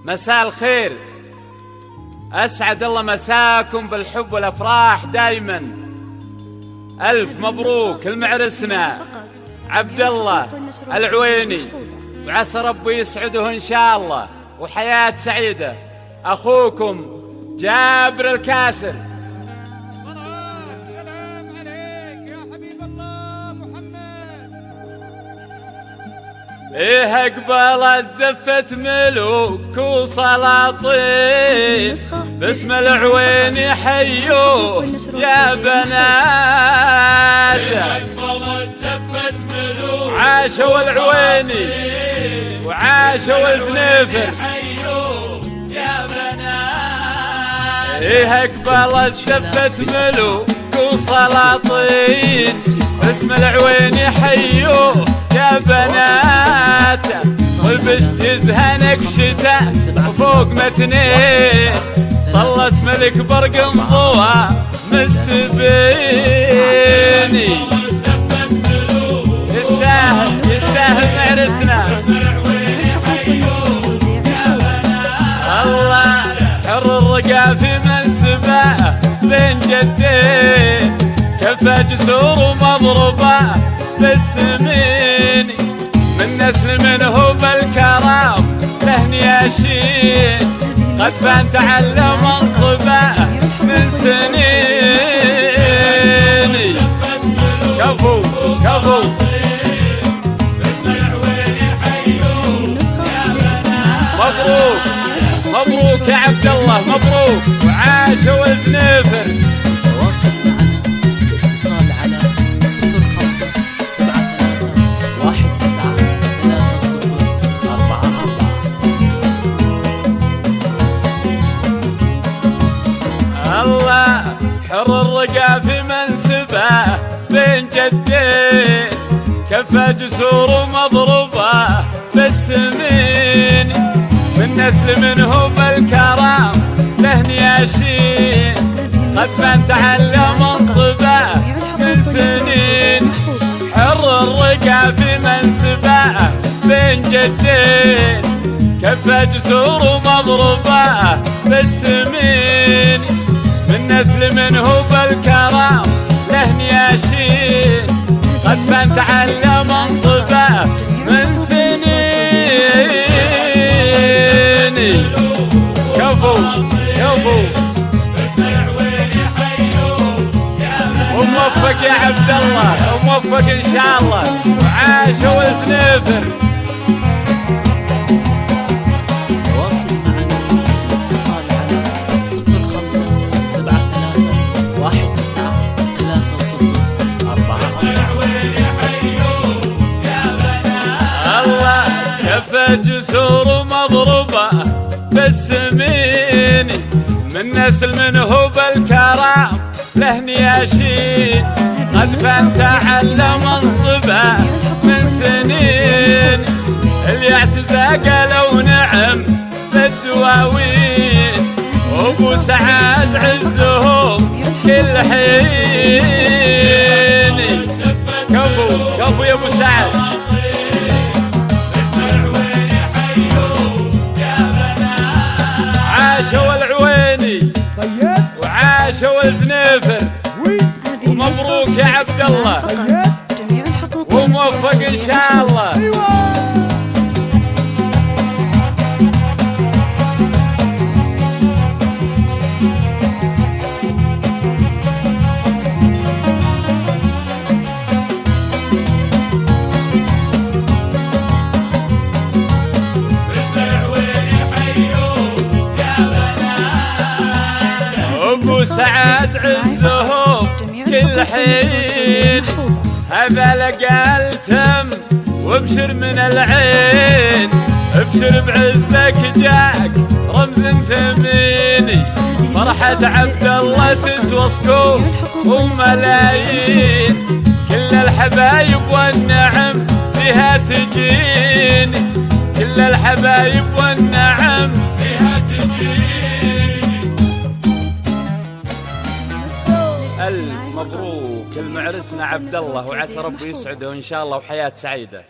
مساء الخير، أسعد الله مساكم بالحب والأفراح دايما. ألف مبروك المعرسنا عبد الله العويني، وعسى ربي يسعده إن شاء الله وحياة سعيدة. أخوكم جابر الكاسر. سلام عليك يا حبيب الله محمد. إيه أقبلت زفت ملوك وسلاطين، باسم العويني حيوه يا بنات. إيه أقبلت زفت ملوك عاشوا العويني وعاشوا الزنيفر، يا بنات. إيه أقبلت زفت ملوك وسلاطين، باسم العويني حيوه يا بنات. والبشت يزهنك شتاء وفوق متنين، طل اسم لك برق مضوى مستبيني. يستاهل معرسنا. الله حر الرقا في منسبه بين جدين، كفى جسور ومضربه بالسمين. من نسل منه بالكرام له نياشين، قد فان تعلم منصبه من سنين. كفو كفو مبروك مبروك يا عبد الله، مبروك وعاشوا الزنيفر. تواصل معنا بالاتصال على 0573133044. الله حر الرقا في منسبه بين جدين، كفى جسور ومضربه بالسمين. من نسل منه بالكرام له نياشين، قد فان تعلم منصبه من سنين. حر الرقا في منسبه بين جدين، كفى جسور ومضربه بالسمين. من نسل منه بالكرام له نياشين، قد فان تعلم منصبه من سنين. كفو كفو وموفق يا عبد الله، وموفق ان شاء الله وعاشوا الزنيفر. تواصل معنا بالاتصال على 0573133044. الله كفى جسور ومضربه بالسمين. من نسل منه بالكرام له نياشين، قد فان تعلم منصبه من سنين. اللي اعتزى قالوا نعم بالدواوين، وابو سعاد عزهم كل حين. كفو كفو يا ابو سعد. عاشوا العويني وعاشوا الزنيفر، ومبروك يا عبد الله وموفق ان شاء الله. ابو سعاد عزهم كل حين، هذا لقى التم وابشر من العين. ابشر بعزك جاك رمز ثميني، فرحة عبد الله تسوى صكوك وملايين. كل الحبايب والنعم فيها تجيني، كل الحبايب والنعم فيها تجيني. مبروك المعرسنا عبد الله، وعسى ربي يسعده ان شاء الله وحياة سعيدة.